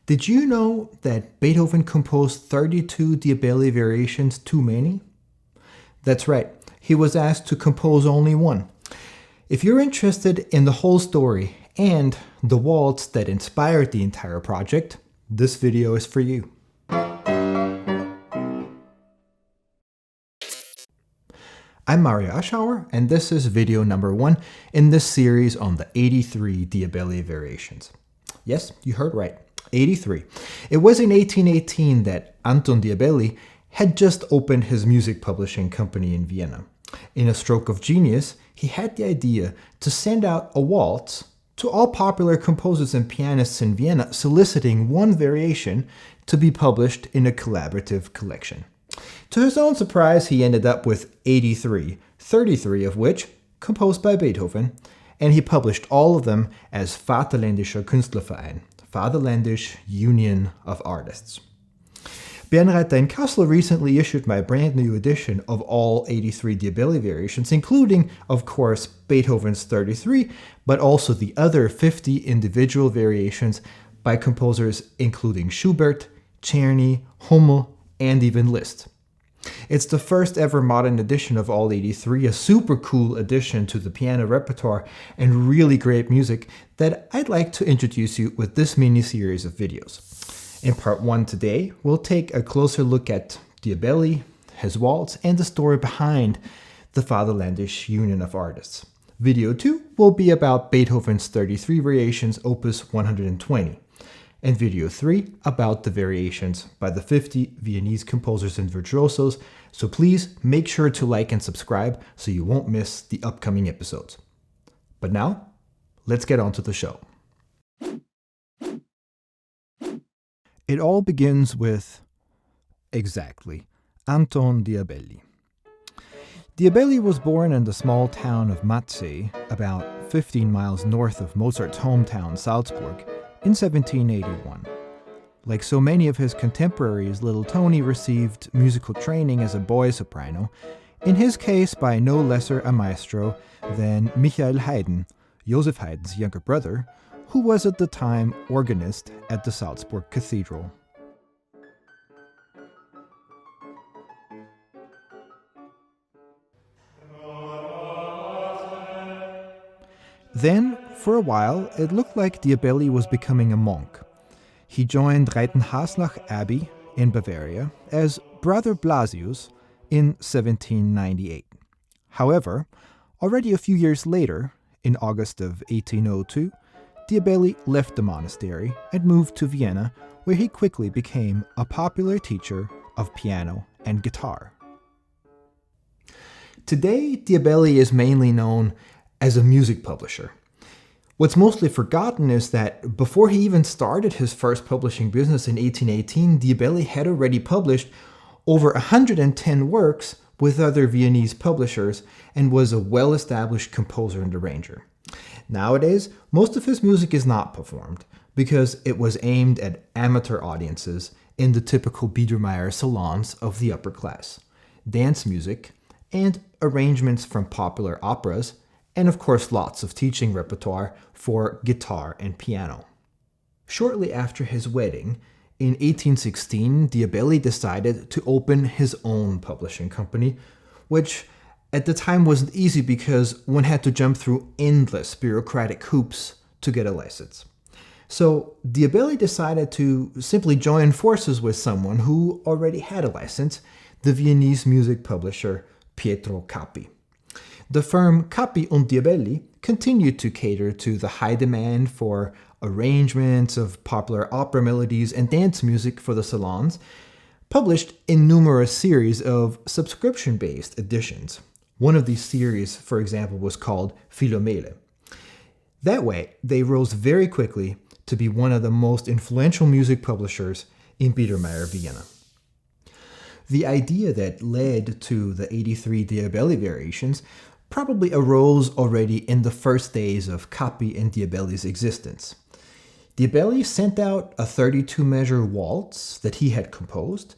Did you know that Beethoven composed 32 Diabelli variations too many? That's right, he was asked to compose only one. If you're interested in the whole story and the waltz that inspired the entire project, this video is for you. I'm Mario Aschauer, and this is video number 1 in this series on the 83 Diabelli variations. Yes, you heard right, 83. It was in 1818 that Anton Diabelli had just opened his music publishing company in Vienna. In a stroke of genius, he had the idea to send out a waltz to all popular composers and pianists in Vienna, soliciting one variation to be published in a collaborative collection. To his own surprise, he ended up with 83, 33 of which composed by Beethoven, and he published all of them as Vaterländischer Künstlerverein, Fatherlandish Union of Artists. Bernreiter in Kassel recently issued my brand new edition of all 83 Diabelli variations, including, of course, Beethoven's 33, but also the other 50 individual variations by composers including Schubert, Czerny, Hummel, and even Liszt. It's the first ever modern edition of all 83, a super cool addition to the piano repertoire and really great music that I'd like to introduce you with this mini-series of videos. In part 1 today, we'll take a closer look at Diabelli, his waltz, and the story behind the Vaterländische Union of Artists. Video 2 will be about Beethoven's 33 variations, opus 120. And video 3 about the variations by the 50 Viennese composers and virtuosos, so please make sure to like and subscribe so you won't miss the upcoming episodes. But now, let's get on to the show. It all begins with, exactly, Anton Diabelli. Diabelli was born in the small town of Matzeh, about 15 miles north of Mozart's hometown Salzburg, in 1781. Like so many of his contemporaries, little Tony received musical training as a boy soprano, in his case by no lesser a maestro than Michael Haydn, Joseph Haydn's younger brother, who was at the time organist at the Salzburg Cathedral. Then, for a while, it looked like Diabelli was becoming a monk. He joined Reitenhaslach Abbey in Bavaria as Brother Blasius in 1798. However, already a few years later, in August of 1802, Diabelli left the monastery and moved to Vienna, where he quickly became a popular teacher of piano and guitar. Today, Diabelli is mainly known as a music publisher. What's mostly forgotten is that before he even started his first publishing business in 1818, Diabelli had already published over 110 works with other Viennese publishers and was a well-established composer and arranger. Nowadays, most of his music is not performed because it was aimed at amateur audiences in the typical Biedermeier salons of the upper class, dance music, and arrangements from popular operas, and of course lots of teaching repertoire for guitar and piano. Shortly after his wedding, in 1816, Diabelli decided to open his own publishing company, which at the time wasn't easy because one had to jump through endless bureaucratic hoops to get a license. So Diabelli decided to simply join forces with someone who already had a license, the Viennese music publisher Pietro Cappi. The firm Cappi und Diabelli continued to cater to the high demand for arrangements of popular opera melodies and dance music for the salons, published in numerous series of subscription-based editions. One of these series, for example, was called Philomele. That way, they rose very quickly to be one of the most influential music publishers in Biedermeier, Vienna. The idea that led to the 83 Diabelli variations probably arose already in the first days of Cappi and Diabelli's existence. Diabelli sent out a 32-measure waltz that he had composed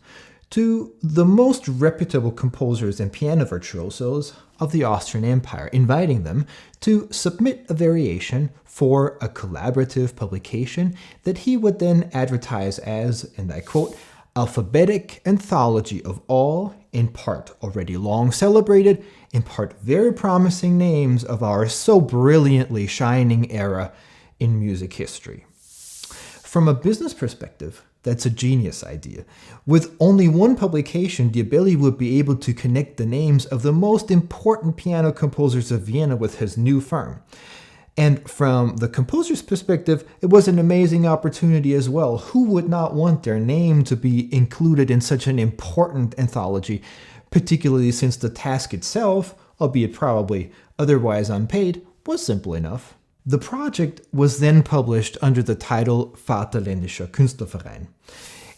to the most reputable composers and piano virtuosos of the Austrian Empire, inviting them to submit a variation for a collaborative publication that he would then advertise as, and I quote, alphabetic anthology of all, in part already long celebrated, in part very promising names of our so brilliantly shining era in music history. From a business perspective, that's a genius idea. With only one publication, Diabelli would be able to connect the names of the most important piano composers of Vienna with his new firm. And from the composer's perspective, it was an amazing opportunity as well. Who would not want their name to be included in such an important anthology, particularly since the task itself, albeit probably otherwise unpaid, was simple enough. The project was then published under the title Vaterländischer Künstlerverein.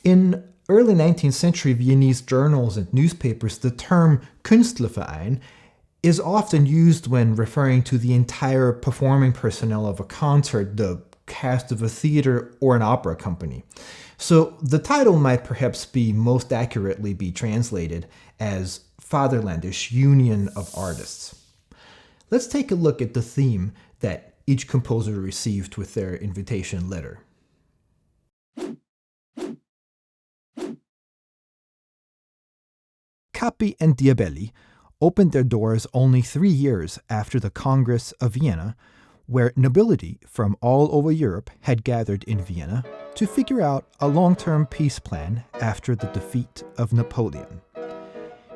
In early 19th century Viennese journals and newspapers, the term Künstlerverein is often used when referring to the entire performing personnel of a concert, the cast of a theater, or an opera company. So the title might perhaps be most accurately be translated as Fatherlandish Union of Artists. Let's take a look at the theme that each composer received with their invitation letter. Cappi and Diabelli opened their doors only 3 years after the Congress of Vienna, where nobility from all over Europe had gathered in Vienna to figure out a long-term peace plan after the defeat of Napoleon.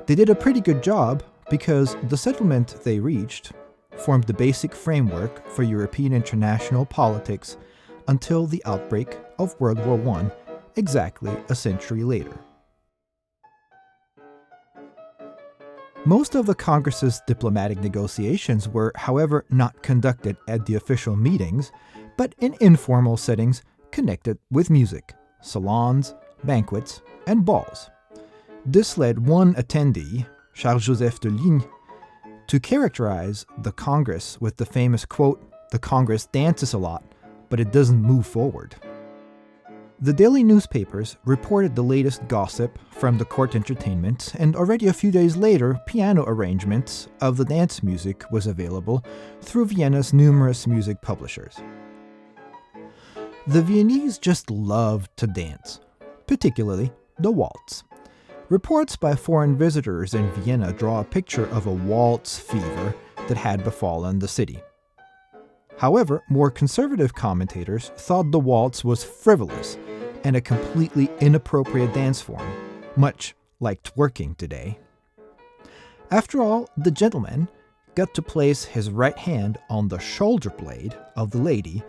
They did a pretty good job because the settlement they reached formed the basic framework for European international politics until the outbreak of World War I, exactly a century later. Most of the Congress's diplomatic negotiations were, however, not conducted at the official meetings, but in informal settings connected with music, salons, banquets, and balls. This led one attendee, Charles-Joseph de Ligne, to characterize the Congress with the famous quote, "The Congress dances a lot, but it doesn't move forward." The daily newspapers reported the latest gossip from the court entertainment, and already a few days later, piano arrangements of the dance music was available through Vienna's numerous music publishers. The Viennese just loved to dance, particularly the waltz. Reports by foreign visitors in Vienna draw a picture of a waltz fever that had befallen the city. However, more conservative commentators thought the waltz was frivolous and a completely inappropriate dance form, much like twerking today. After all, the gentleman got to place his right hand on the shoulder blade of the lady,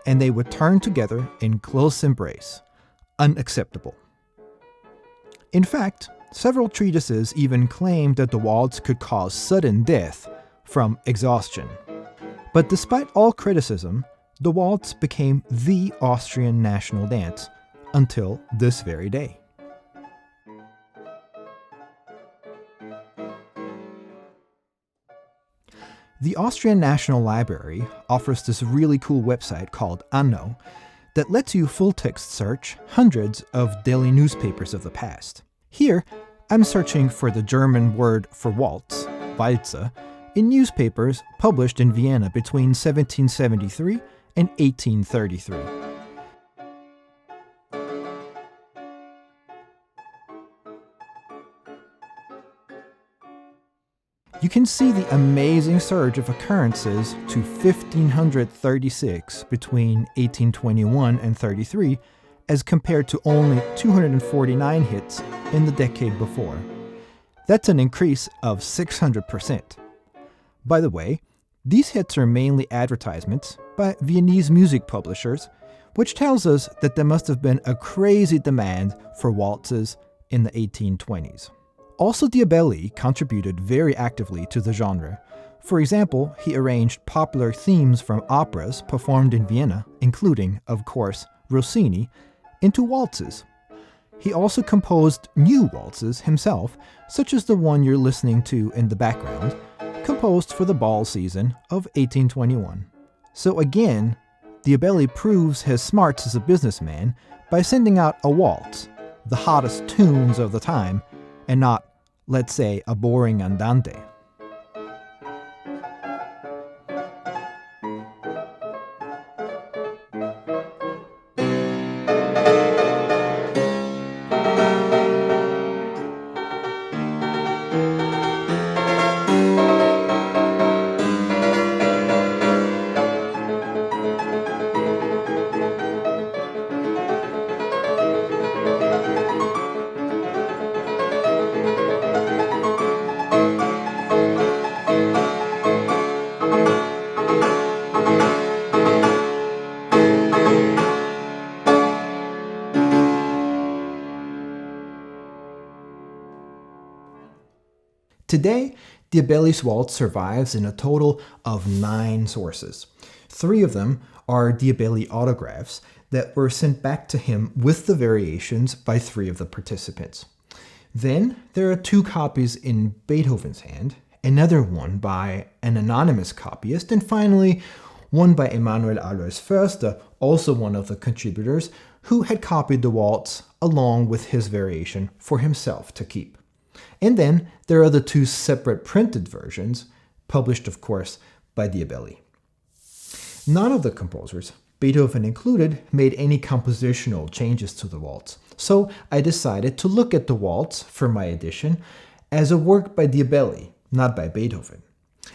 and they would turn together in close embrace. Unacceptable. In fact, several treatises even claimed that the waltz could cause sudden death from exhaustion. But despite all criticism, the waltz became the Austrian national dance until this very day. The Austrian National Library offers this really cool website called Anno that lets you full-text search hundreds of daily newspapers of the past. Here, I'm searching for the German word for waltz, Waltz, in newspapers published in Vienna between 1773 and 1833. You can see the amazing surge of occurrences to 1536 between 1821 and 33 as compared to only 249 hits in the decade before. That's an increase of 600%. By the way, these hits are mainly advertisements by Viennese music publishers, which tells us that there must have been a crazy demand for waltzes in the 1820s. Also, Diabelli contributed very actively to the genre. For example, he arranged popular themes from operas performed in Vienna, including, of course, Rossini, into waltzes. He also composed new waltzes himself, such as the one you're listening to in the background, composed for the ball season of 1821. So again, Diabelli proves his smarts as a businessman by sending out a waltz, the hottest tunes of the time, and not, let's say, a boring andante. Today, Diabelli's Waltz survives in a total of 9 sources. 3 of them are Diabelli autographs that were sent back to him with the variations by 3 of the participants. Then there are 2 copies in Beethoven's hand, another one by an anonymous copyist, and finally one by Emanuel Alois Förster, also one of the contributors, who had copied the waltz along with his variation for himself to keep. And then there are the 2 separate printed versions, published of course by Diabelli. None of the composers, Beethoven included, made any compositional changes to the waltz, so I decided to look at the waltz for my edition as a work by Diabelli, not by Beethoven.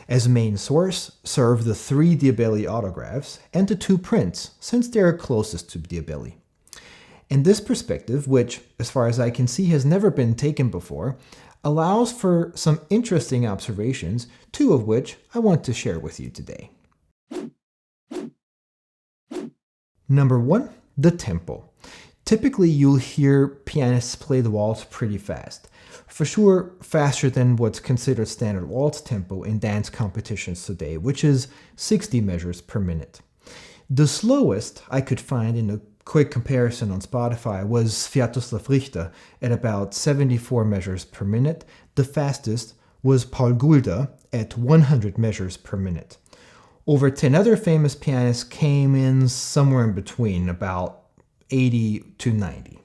As main source serve the 3 Diabelli autographs and the 2 prints, since they are closest to Diabelli. And this perspective, which, as far as I can see, has never been taken before, allows for some interesting observations, 2 of which I want to share with you today. Number 1, the tempo. Typically, you'll hear pianists play the waltz pretty fast. For sure, faster than what's considered standard waltz tempo in dance competitions today, which is 60 measures per minute. The slowest I could find in a quick comparison on Spotify was Sviatoslav Richter at about 74 measures per minute. The fastest was Paul Gulda at 100 measures per minute. Over 10 other famous pianists came in somewhere in between, about 80 to 90.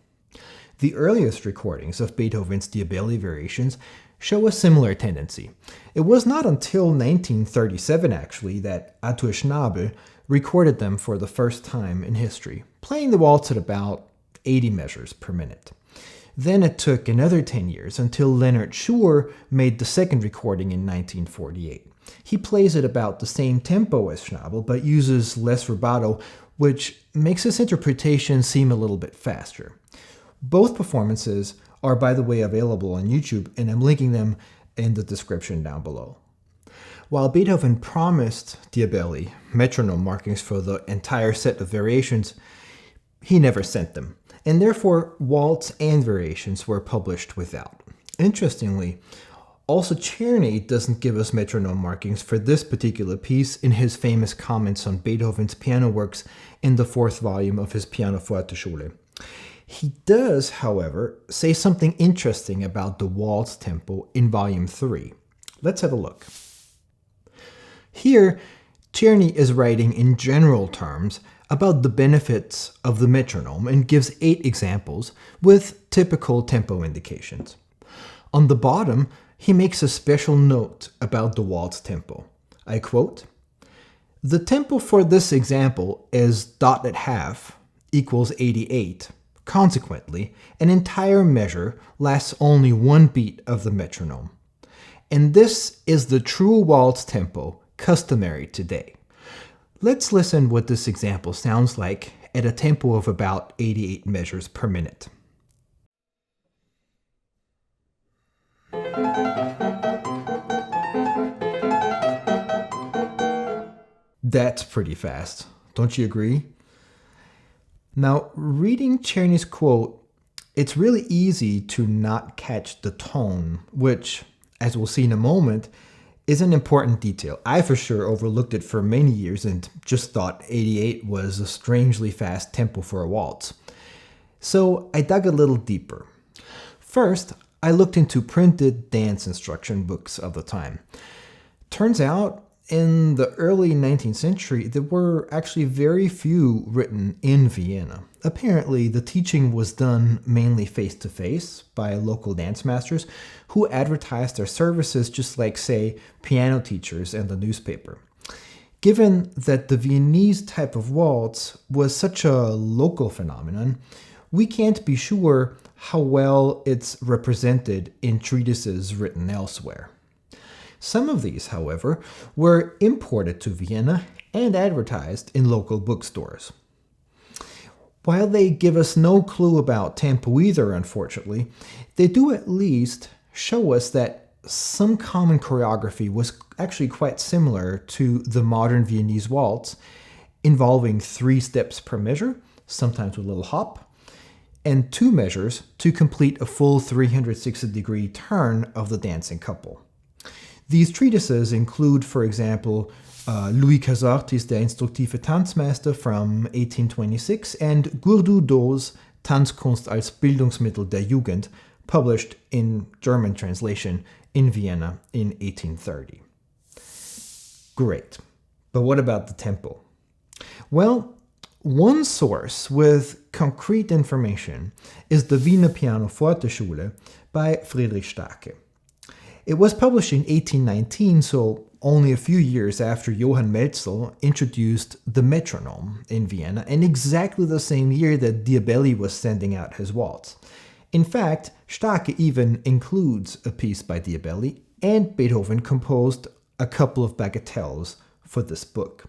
The earliest recordings of Beethoven's Diabelli variations show a similar tendency. It was not until 1937 actually that Arthur Schnabel recorded them for the first time in history, playing the waltz at about 80 measures per minute. Then it took another 10 years until Leonard Schur made the second recording in 1948. He plays at about the same tempo as Schnabel, but uses less rubato, which makes his interpretation seem a little bit faster. Both performances are, by the way, available on YouTube, and I'm linking them in the description down below. While Beethoven promised Diabelli metronome markings for the entire set of variations, he never sent them, and therefore waltz and variations were published without. Interestingly, also Czerny doesn't give us metronome markings for this particular piece in his famous comments on Beethoven's piano works in the 4th volume of his Pianoforte Schule. He does, however, say something interesting about the waltz tempo in volume 3. Let's have a look. Here, Czerny is writing in general terms about the benefits of the metronome and gives 8 examples with typical tempo indications. On the bottom, he makes a special note about the waltz tempo. I quote, "The tempo for this example is dot at half equals 88. Consequently, an entire measure lasts only 1 beat of the metronome. And this is the true waltz tempo customary today." Let's listen what this example sounds like at a tempo of about 88 measures per minute. That's pretty fast, don't you agree? Now, reading Czerny's quote, it's really easy to not catch the tone, which, as we'll see in a moment, is an important detail. I for sure overlooked it for many years and just thought 88 was a strangely fast tempo for a waltz. So I dug a little deeper. First, I looked into printed dance instruction books of the time. Turns out, in the early 19th century, there were actually very few written in Vienna. apparently the teaching was done mainly face-to-face by local dance masters who advertised their services just like, say, piano teachers in the newspaper. Given that the Viennese type of waltz was such a local phenomenon, we can't be sure how well it's represented in treatises written elsewhere. Some of these, however, were imported to Vienna and advertised in local bookstores. While they give us no clue about tempo either, unfortunately, they do at least show us that some common choreography was actually quite similar to the modern Viennese waltz, involving 3 steps per measure, sometimes with a little hop, and 2 measures to complete a full 360-degree turn of the dancing couple. These treatises include, for example, Louis Casorti's Der instruktive Tanzmeister from 1826 and Gurdu Do's Tanzkunst als Bildungsmittel der Jugend, published in German translation in Vienna in 1830. Great. But what about the tempo? Well, one source with concrete information is the Wiener Pianoforte Schule by Friedrich Starke. It was published in 1819, so only a few years after Johann Melzel introduced the metronome in Vienna, and exactly the same year that Diabelli was sending out his waltz. In fact, Starke even includes a piece by Diabelli, and Beethoven composed a couple of bagatelles for this book.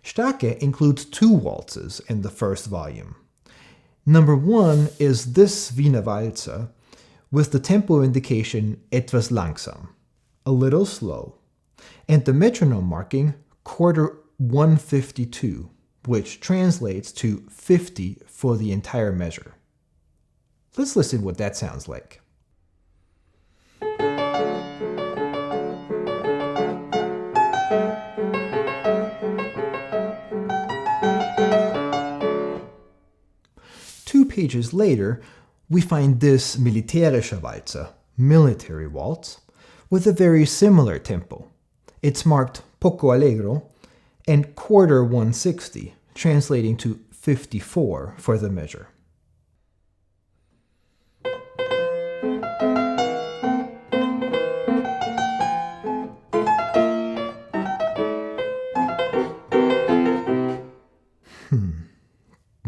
Starke includes 2 waltzes in the first volume. Number 1 is this Wiener Walzer, with the tempo indication etwas langsam, a little slow, and the metronome marking quarter 152, which translates to 50 for the entire measure. Let's listen what that sounds like. Two pages later, we find this militärische Walzer, military waltz, with a very similar tempo. It's marked poco allegro and quarter 160, translating to 54 for the measure.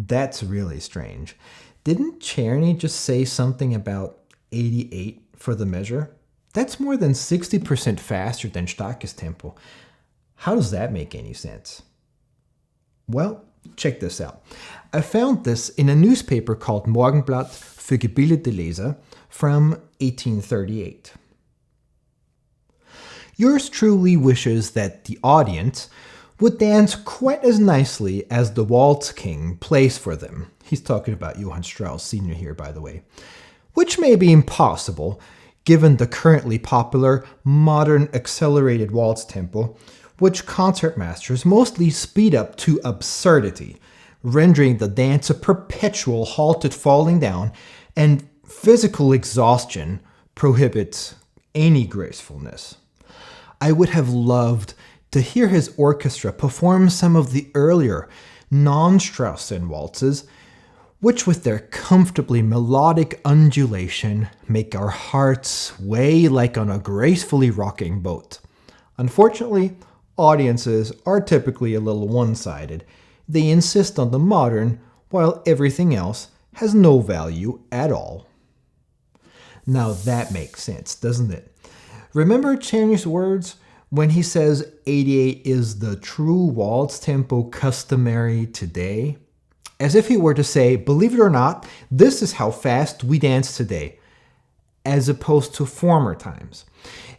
That's really strange. Didn't Czerny just say something about 88 for the measure? That's more than 60% faster than Starke's tempo. How does that make any sense? Well, check this out. I found this in a newspaper called Morgenblatt für gebildete Leser from 1838. Yours truly wishes that the audience would dance quite as nicely as the waltz king plays for them. He's talking about Johann Strauss Sr. here, by the way. Which may be impossible, given the currently popular modern accelerated waltz tempo, which concertmasters mostly speed up to absurdity, rendering the dance a perpetual halted falling down, and physical exhaustion prohibits any gracefulness. I would have loved to hear his orchestra perform some of the earlier non-Straussian waltzes, which with their comfortably melodic undulation make our hearts sway like on a gracefully rocking boat. Unfortunately, audiences are typically a little one-sided. They insist on the modern, while everything else has no value at all. Now that makes sense, doesn't it? Remember Czerny's words when he says 88 is the true waltz tempo customary today? As if he were to say, believe it or not, this is how fast we dance today, as opposed to former times.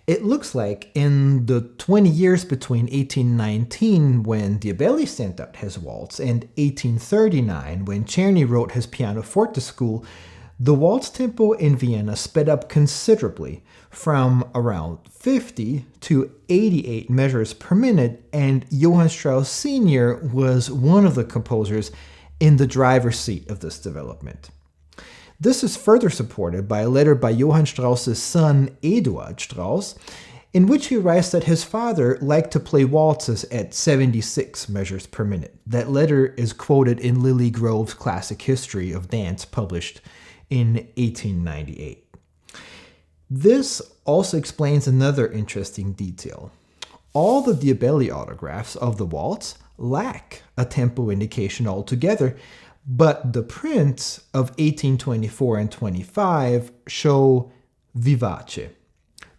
It looks like in the 20 years between 1819, when Diabelli sent out his waltz, and 1839, when Czerny wrote his pianoforte school, the waltz tempo in Vienna sped up considerably, from around 50 to 88 measures per minute, and Johann Strauss Sr. was one of the composers in the driver's seat of this development. This is further supported by a letter by Johann Strauss's son Eduard Strauss, in which he writes that his father liked to play waltzes at 76 measures per minute. That letter is quoted in Lily Grove's Classic History of Dance, published in 1898. This also explains another interesting detail. All the Diabelli autographs of the waltz lack a tempo indication altogether, but the prints of 1824 and 25 show vivace.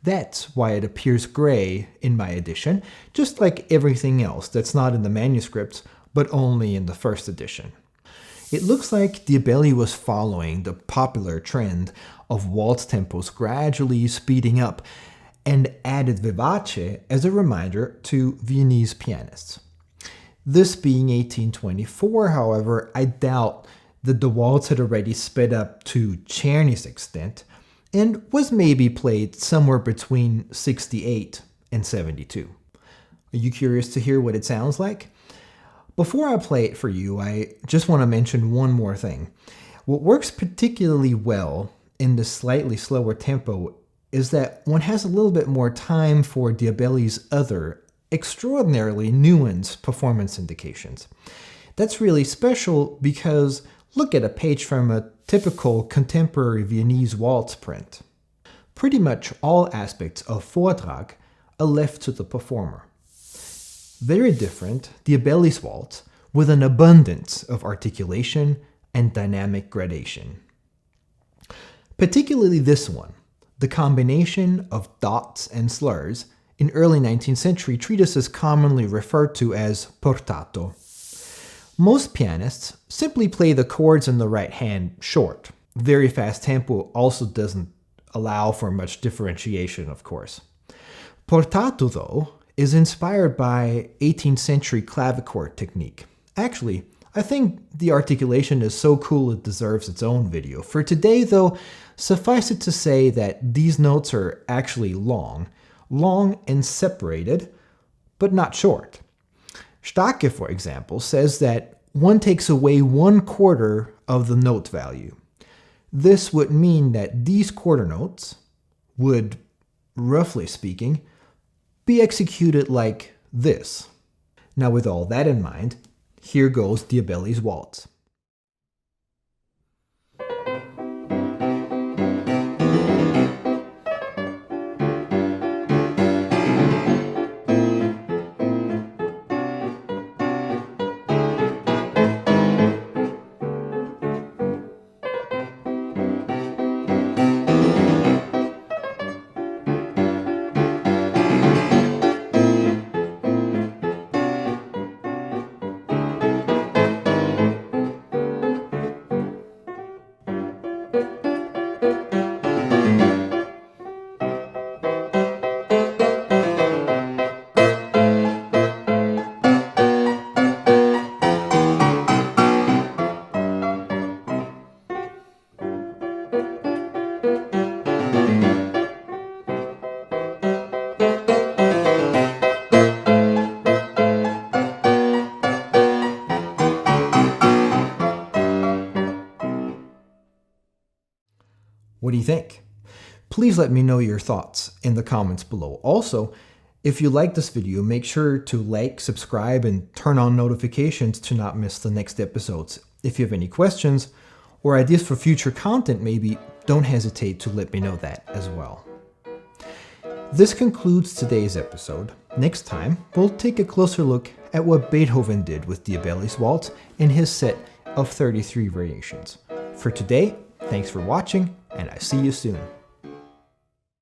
That's why it appears gray in my edition, just like everything else that's not in the manuscripts, but only in the first edition. It looks like Diabelli was following the popular trend of waltz tempos gradually speeding up and added vivace as a reminder to Viennese pianists. This being 1824, however, I doubt that the waltz had already sped up to Czerny's extent and was maybe played somewhere between 68 and 72. Are you curious to hear what it sounds like? Before I play it for you, I just want to mention one more thing. What works particularly well in this slightly slower tempo is that one has a little bit more time for Diabelli's other, extraordinarily nuanced performance indications. That's really special because look at a page from a typical contemporary Viennese waltz print. Pretty much all aspects of Vortrag are left to the performer. Very different, Diabelli's waltz, with an abundance of articulation and dynamic gradation. Particularly this one, the combination of dots and slurs, in early 19th century treatises commonly referred to as portato. Most pianists simply play the chords in the right hand short. Very fast tempo also doesn't allow for much differentiation, of course. Portato, though, is inspired by 18th century clavichord technique. Actually, I think the articulation is so cool it deserves its own video. For today, though, suffice it to say that these notes are actually long and separated, but not short. Stacke, for example, says that one takes away 1/4 of the note value. This would mean that these quarter notes would, roughly speaking, be executed like this. Now, with all that in mind, here goes Diabelli's waltz. What do you think? Please let me know your thoughts in the comments below. Also, if you like this video, make sure to like, subscribe, and turn on notifications to not miss the next episodes. If you have any questions or ideas for future content maybe, don't hesitate to let me know that as well. This concludes today's episode. Next time, we'll take a closer look at what Beethoven did with Diabelli's Waltz in his set of 33 variations. For today, thanks for watching, and I see you soon.